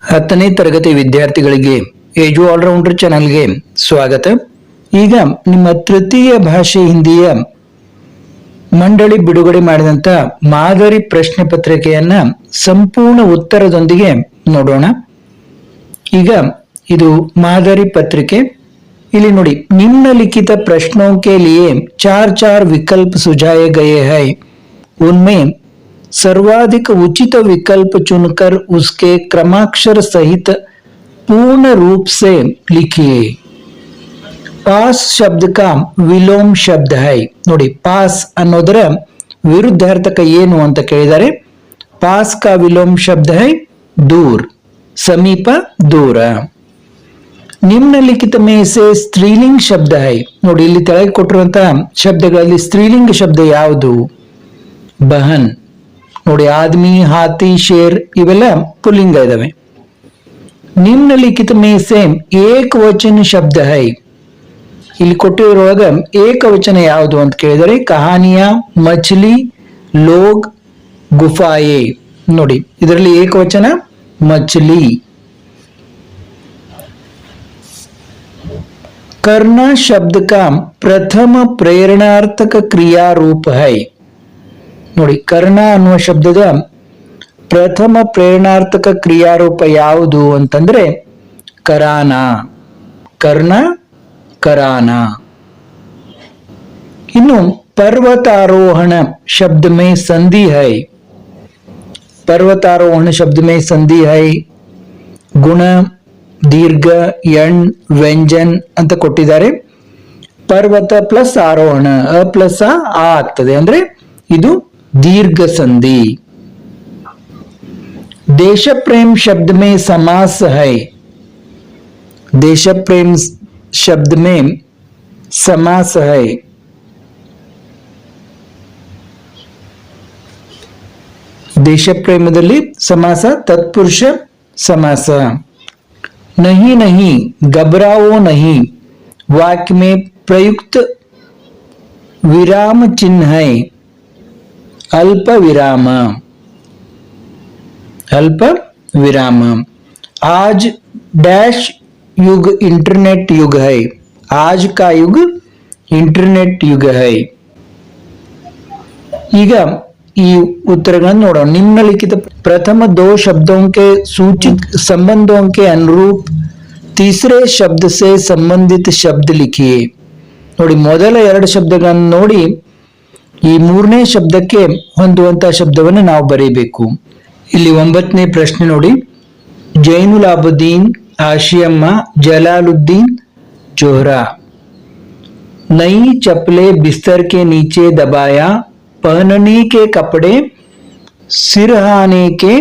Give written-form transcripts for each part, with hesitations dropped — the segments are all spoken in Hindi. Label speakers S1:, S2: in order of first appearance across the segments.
S1: 10ನೇ ತರಗತಿ ವಿದ್ಯಾರ್ಥಿಗಳಿಗೆ ಏಜು ಆಲ್ರೌಂಡರ್ ಚಾನಲ್ಗೆ ಸ್ವಾಗತ. ಈಗ ನಿಮ್ಮ ತೃತೀಯ ಭಾಷೆ ಹಿಂದಿಯ ಮಂಡಳಿ ಬಿಡುಗಡೆ ಮಾಡಿದಂತ ಮಾದರಿ ಪ್ರಶ್ನೆ ಪತ್ರಿಕೆಯನ್ನ ಸಂಪೂರ್ಣ ಉತ್ತರದೊಂದಿಗೆ ನೋಡೋಣ. ಈಗ ಇದು ಮಾದರಿ ಪತ್ರಿಕೆ. ಇಲ್ಲಿ ನೋಡಿ, निम्नलिखित प्रश्नों के लिए चार चार विकल्प सुझाए गए हैं. उनमें सर्वाधिक उचित विकल्प चुनकर उसके क्रमाक्षर सहित पूर्ण रूप से लिखिए. पास शब्द का विलोम शब्द है. ನೋಡಿ, ಪಾಸ್ ಅನ್ನೋದರ ವಿರುದ್ಧಾರ್ಥಕ ಏನು ಅಂತ ಕೇಳಿದರೆ ಪಾಸ್ का विलोम शब्द है दूर, समीप, दूर. निम्नलिखित में से स्त्रीलिंग शब्द है. ನೋಡಿ, ಇಲ್ಲಿ ತೆಳಗೆ ಕೊಟ್ಟಿರುವಂತಹ ಶಬ್ದಗಳಲ್ಲಿ ಸ್ತ್ರೀಲಿಂಗ ಶಬ್ದ ಯಾವುದು? ಬಹನ್. ನೋಡಿ, ಆದ್ಮಿ, ಹಾತಿ, ಶೇರ್ ಇವೆಲ್ಲ ಪುಲ್ಲಿಂಗ ಇದಾವೆ. ನಿಮ್ನಲಿಖಿತ में से एक वचन शब्द है. ಇಲ್ಲಿ ಕೊಟ್ಟಿರುವಾಗ ಏಕವಚನ ಯಾವುದು ಅಂತ ಕೇಳಿದರೆ ಕಹಾನಿಯ, ಮछली, ಲೋಗ್, ಗುಫಾಯೆ. ನೋಡಿ, ಇದರಲ್ಲಿ ಏಕವಚನ मछली. करना शब्द का प्रथम प्रेरणार्थक क्रिया रूप है. ನೋಡಿ, ಕರ್ಣ ಅನ್ನುವ ಶಬ್ದದ ಪ್ರಥಮ ಪ್ರೇರಣಾರ್ಥಕ ಕ್ರಿಯಾರೂಪ ಯಾವುದು ಅಂತಂದ್ರೆ ಕರಾನ. ಕರ್ಣ, ಕರಾನ. ಇನ್ನು पर्वतारोहण शब्द में संधि है. पर्वतारोहण शब्द में संधि है. गुण, दीर्घ, यಣ್, ವ್ಯಂಜನ್ ಅಂತ ಕೊಟ್ಟಿದ್ದಾರೆ. ಪರ್ವತ ಪ್ಲಸ್ ಆರೋಹಣ, ಅ ಪ್ಲಸ್ ಆ ಆಗ್ತದೆ, ಅಂದ್ರೆ ಇದು दीर्घ संधि. देश प्रेम शब्द में समास है. देश प्रेम शब्द में समास है. देश प्रेमದಲ್ಲಿ समास तत्पुरुष समास. नहीं नहीं, घबराओ नहीं वाक्य में प्रयुक्त विराम चिन्ह है अल्प विराम. अल्प विराम. आज डैश युग इंटरनेट युग है. आज का युग इंटरनेट युग है. ಈಗ ಈ उत्तरಗಳನ್ನು ನೋಡೋಣ. निम्नलिखित प्रथम दो शब्दों के सूचित संबंधों के अनुरूप तीसरे शब्द से संबंधित शब्द लिखिए. ನೋಡಿ, ಮೊದಲ ಎರಡು ಶಬ್ದಗಳನ್ನು ನೋಡಿ ಈ ಮೂರನೇ ಶಬ್ದಕ್ಕೆ ಹೊಂದುವಂತಹ ಶಬ್ದವನ್ನು ನಾವು ಬರೀಬೇಕು. ಇಲ್ಲಿ 9ನೇ ಪ್ರಶ್ನೆ ನೋಡಿ, ಜೈನುಲಾಬುದ್ದೀನ್, ಆಶಿಯಮ್ಮ, ಜಲಾಲುದ್ದೀನ್, ಜೋಹರಾ. नई चप्पलें बिस्तर के नीचे दबाया, पहनने के कपड़े सिरहाने के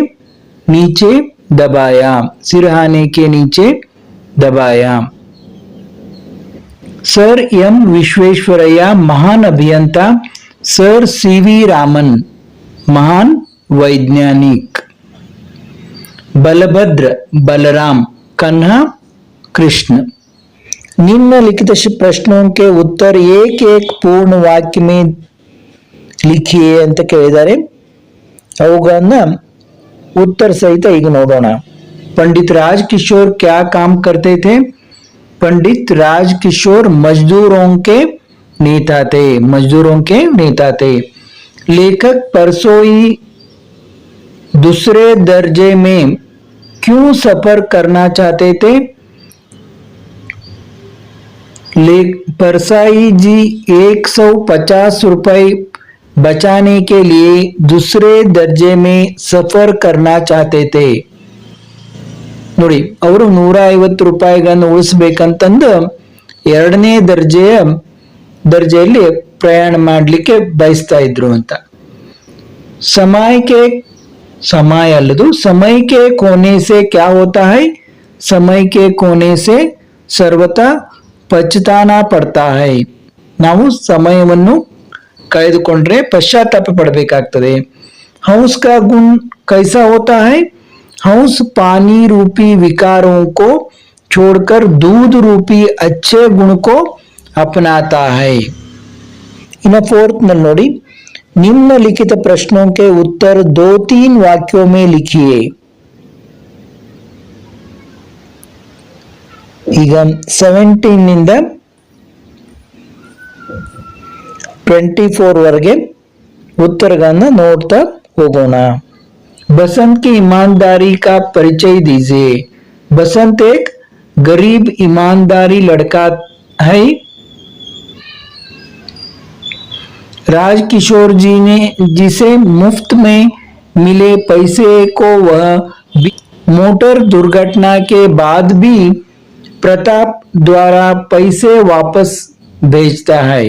S1: नीचे दबाया. सिरहाने के नीचे दबाया. सर एम विश्वेश्वरಯ್ಯ, महान अभियंता. सर सीवी रामन, महान वैज्ञानिक. बलभद्र, बलराम, कन्हा, कृष्ण. निम्नलिखित प्रश्नों के उत्तर एक एक पूर्ण वाक्य में लिखिए ಅಂತ ಕೇಳಿದ್ದಾರೆ. ಅವುಗಳನ್ನ उत्तर सहित ಈಗ ನೋಡೋಣ. पंडित राजकिशोर क्या काम करते थे? पंडित राजकिशोर मजदूरों के नेता थे. मजदूरों के नेता थे. लेखक परसोई दूसरे दर्जे में क्यों सफर करना चाहते थे? परसाई जी 150 रुपए बचाने के लिए दूसरे दर्जे में सफर करना चाहते थे. ನೋಡಿ, ಅವರು 150 ರೂಪಾಯಿಗಳನ್ನು ಉಳಿಸಬೇಕಂತಂದು ಎರಡನೇ ದರ್ಜೆಯಲ್ಲಿ ಪ್ರಯಾಣ ಮಾಡಲಿಕ್ಕೆ ಬಯಸ್ತಾ ಇದ್ರು ಅಂತ. समय ಅಲ್ಲದು, समय के कोने से क्या होता है? समय के कोने से सर्वथा पछताना पड़ता है. ನಾವು ಸಮಯವನ್ನು ಕಳೆದುಕೊಂಡ್ರೆ ಪಶ್ಚಾತ್ತಾಪ ಪಡಬೇಕಾಗ್ತದೆ. हंस का गुण कैसा होता है? हंस पानी रूपी विकारों को छोड़कर दूध रूपी अच्छे गुण को अपनाता है. इन 4th ನಲ್ಲಿ ನೋಡಿ, निम्नलिखित प्रश्नों के उत्तर 2-3 वाक्यों में लिखिए. ಈಗ 17 ನಿಂದ 24 ವರೆಗೆ उत्तरಗಳನ್ನ ನೋಡ್ತಾ ಹೋಗೋಣ. बसंत की ईमानदारी का परिचय दीजिए. बसंत एक गरीब ईमानदारी लड़का है. राजकिशोर जी ने जिसे मुफ्त में मिले पैसे को वह मोटर दुर्घटना के बाद भी प्रताप द्वारा पैसे वापस भेजता है.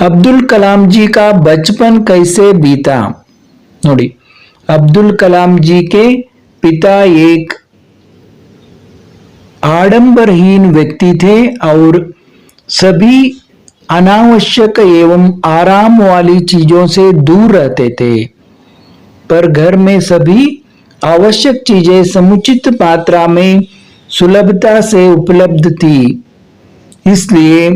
S1: अब्दुल कलाम जी का बचपन कैसे बीता. नोड़ी अब्दुल कलाम जी के पिता एक आडंबरहीन व्यक्ति थे और सभी अनावश्यक एवं आराम वाली चीजों से दूर रहते थे, पर घर में सभी आवश्यक चीजें समुचित मात्रा में सुलभता से उपलब्ध थी. इसलिए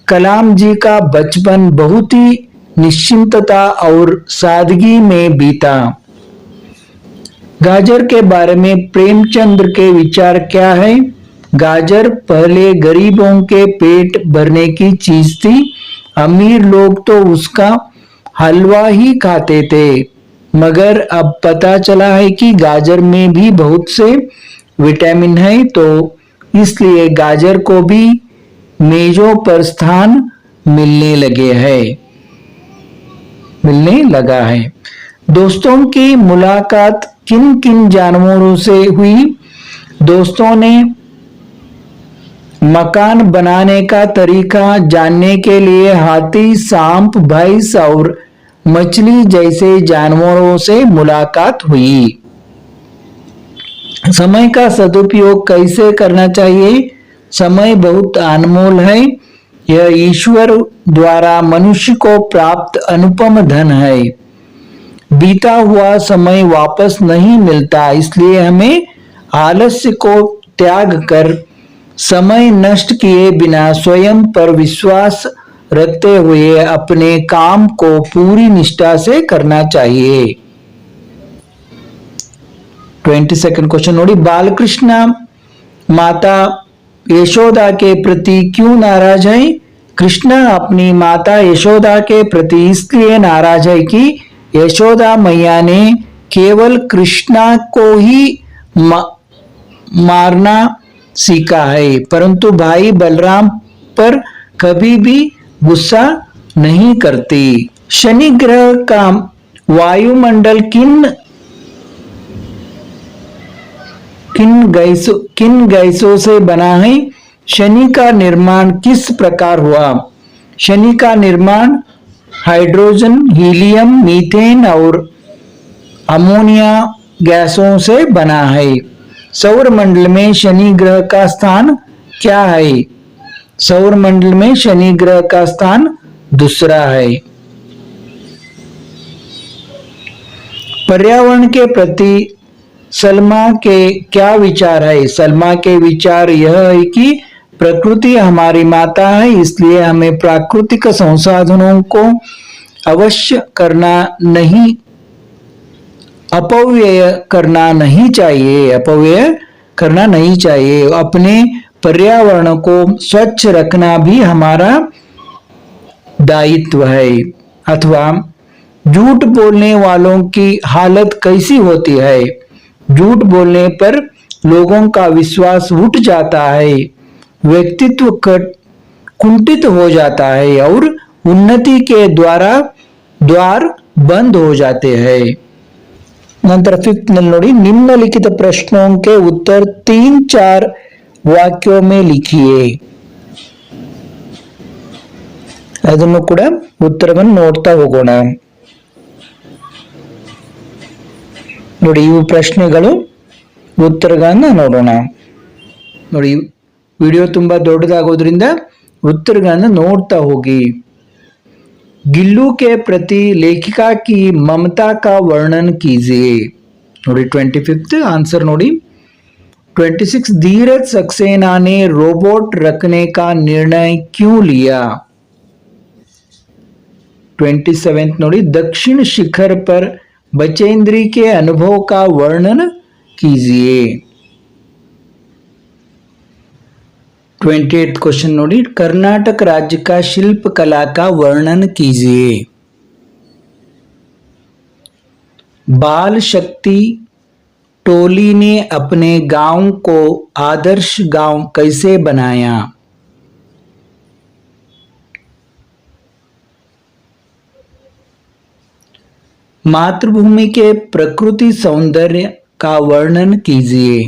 S1: कलाम जी का बचपन बहुत ही निश्चिंतता और सादगी में बीता. गाजर के बारे में प्रेमचंद्र के विचार क्या है. गाजर पहले गरीबों के पेट भरने की चीज थी. अमीर लोग तो उसका हलवा ही खाते थे, मगर अब पता चला है कि गाजर में भी बहुत से विटामिन है, तो इसलिए गाजर को भी मेजों पर स्थान मिलने लगा है. दोस्तों की मुलाकात किन किन जानवरों से हुई. दोस्तों ने मकान बनाने का तरीका जानने के लिए हाथी, सांप, भैंस और मछली जैसे जानवरों से मुलाकात हुई. समय का सदुपयोग कैसे करना चाहिए. समय बहुत अनमोल है. यह ईश्वर द्वारा मनुष्य को प्राप्त अनुपम धन है. बीता हुआ समय वापस नहीं मिलता, इसलिए हमें आलस्य को त्याग कर समय नष्ट किए बिना स्वयं पर विश्वास रखते हुए अपने काम को पूरी निष्ठा से करना चाहिए. 22nd question नोड़ी. बालकृष्ण माता यशोदा के प्रति क्यों नाराज है. कृष्ण अपनी माता यशोदा के प्रति इसलिए नाराज है कि यशोदा मैया ने केवल कृष्णा को ही मारना सीखा है, परंतु भाई बलराम पर कभी भी गुस्सा नहीं करती. शनि ग्रह का वायुमंडल किन गैसों से बना है. शनि का निर्माण किस प्रकार हुआ. शनि का निर्माण हाइड्रोजन, हीलियम, मीथेन और अमोनिया गैसों से बना है. सौर मंडल में शनि ग्रह का स्थान क्या है. सौर मंडल में शनि ग्रह का स्थान दूसरा है. पर्यावरण के प्रति सलमा के क्या विचार है. सलमा के विचार यह है कि प्रकृति हमारी माता है, इसलिए हमें प्राकृतिक संसाधनों को अवश्य अपव्यय करना नहीं चाहिए. अपने पर्यावरण को स्वच्छ रखना भी हमारा दायित्व है. अथवा झूठ बोलने वालों की हालत कैसी होती है. झूठ बोलने पर लोगों का विश्वास उठ जाता है, व्यक्तित्व कुंठित हो जाता है और उन्नति के द्वार बंद हो जाते हैं. ನಂತರ 5th ನಲ್ಲಿ ನೋಡಿ. निम्नलिखित प्रश्नों के उत्तर 3-4 वाक्यों में लिखिए. ಅದನ್ನು ಕೂಡ ಉತ್ತರವನ್ನು ನೋಡ್ತಾ ಹೋಗೋಣ. ನೋಡಿ ಇವು ಪ್ರಶ್ನೆಗಳು, ಉತ್ತರಗಳನ್ನ ನೋಡೋಣ. ನೋಡಿ ವಿಡಿಯೋ ತುಂಬಾ ದೊಡ್ಡದಾಗೋದ್ರಿಂದ उत्तरಗಳನ್ನ ನೋಡ್ತಾ ಹೋಗಿ. गिल्लू के प्रति लेखिका की ममता का वर्णन कीजिए. नोड़ी 25th आंसर नोड़ी. 26 धीरज सक्सेना ने रोबोट रखने का निर्णय क्यों लिया. 27th नोड़ी. दक्षिण शिखर पर बचेंद्री के अनुभव का वर्णन कीजिए। 28th क्वेश्चन नोड़ी, कर्नाटक राज्य का शिल्प कला का वर्णन कीजिए। बाल शक्ति टोली ने अपने गांव को आदर्श गांव कैसे बनाया? मातृभूमि के प्रकृति सौंदर्य का वर्णन कीजिए।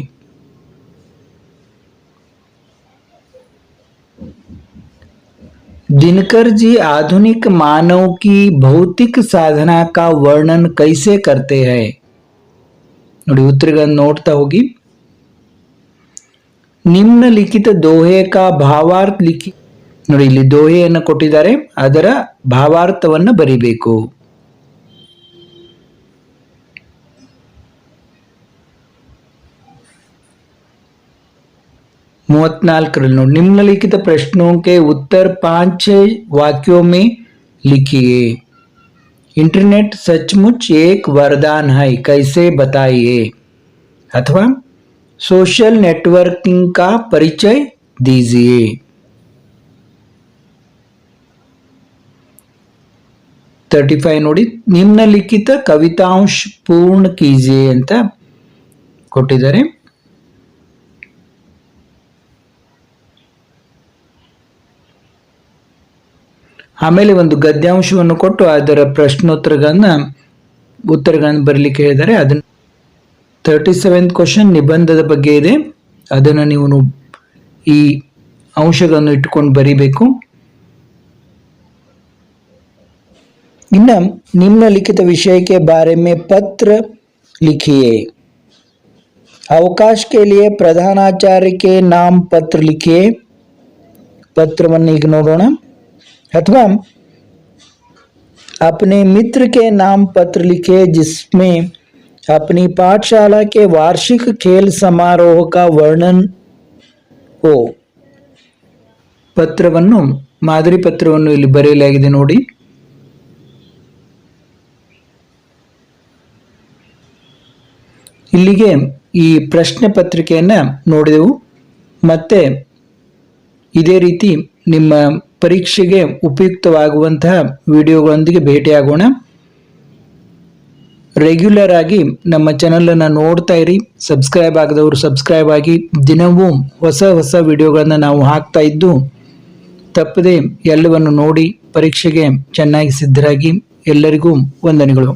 S1: दिनकर जी आधुनिक मानव की भौतिक साधना का वर्णन कैसे करते हैं? ನೋಡಿ ಉತ್ತರಗಳನ್ನು ನೋಡ್ತಾ ಹೋಗಿ। ನಿಮ್ನಲಿಖಿತ ದೋಹೆ ಕಾ ಭಾವಾರ್ಥ ಲಿಖಿ, ನೋಡಿ ಇಲ್ಲಿ ದೋಹೆಯನ್ನು ಕೊಟ್ಟಿದ್ದಾರೆ, ಅದರ ಭಾವಾರ್ಥವನ್ನು ಬರಿಬೇಕು। 34 नोट, निम्नलिखित प्रश्नों के उत्तर 5-6 वाक्यों में लिखिए। इंटरनेट सचमुच एक वरदान है, कैसे बताइए? अथवा सोशल नेटवर्किंग का परिचय दीजिए। 35 ನೋಡಿ, ನಿಮ್ನಲಿಖಿತ ಕವಿತಾಂಶ ಪೂರ್ಣ ಕೀಜಿಯೆ ಅಂತ ಕೊಟ್ಟಿದ್ದಾರೆ। ಆಮೇಲೆ ಒಂದು ಗದ್ಯಾಂಶವನ್ನು ಕೊಟ್ಟು ಅದರ ಉತ್ತರಗಳನ್ನು ಬರಲಿಕ್ಕೆ ಹೇಳಿದ್ದಾರೆ। ಅದನ್ನು 37th ಕ್ವೆಶ್ಚನ್ ನಿಬಂಧದ ಬಗ್ಗೆ ಇದೆ, ಅದನ್ನು ನೀವು ಈ ಅಂಶಗಳನ್ನು ಇಟ್ಟುಕೊಂಡು ಬರೀಬೇಕು। ಇನ್ನು निम्नलिखित विषय के बारे में पत्र लिखिए। अवकाश के लिए प्रधानाचार्य के नाम पत्र लिखिए। पत्रವನ್ನು ಈಗ ನೋಡೋಣ। अथवा अपने मित्र के नाम पत्र लिखे जिसमें अपनी पाठशाला के वार्षिक खेल समारोह का वर्णन हो। ಪತ್ರವನ್ನು ಮಾದರಿ ಪತ್ರವನ್ನು ಇಲ್ಲಿ ಬರೆಯಲಾಗಿದೆ ನೋಡಿ। ಇಲ್ಲಿಗೆ ಈ ಪ್ರಶ್ನೆ ಪತ್ರಿಕೆಯನ್ನು ನೋಡಿದೆವು। ಮತ್ತೆ ಇದೇ ರೀತಿ ನಿಮ್ಮ ಪರೀಕ್ಷೆಗೆ ಉಪಯುಕ್ತವಾಗುವಂತಹ ವಿಡಿಯೋಗಳೊಂದಿಗೆ ಭೇಟಿಯಾಗೋಣ। ರೆಗ್ಯುಲರ್ ಆಗಿ ನಮ್ಮ ಚಾನೆಲ್ ಅನ್ನು ನೋಡ್ತಾ ಇರಿ, ಸಬ್ಸ್ಕ್ರೈಬ್ ಆಗದವರು ಸಬ್ಸ್ಕ್ರೈಬ್ ಆಗಿ, ದಿನವೂ ಹೊಸ ಹೊಸ ವಿಡಿಯೋಗಳನ್ನು ನಾವು ಹಾಕ್ತಾ ಇದ್ದು ತಪ್ಪದೆ ಎಲ್ಲವನ್ನು ನೋಡಿ ಪರೀಕ್ಷೆಗೆ ಚೆನ್ನಾಗಿ ಸಿದ್ಧರಾಗಿ। ಎಲ್ಲರಿಗೂ ವಂದನೆಗಳು।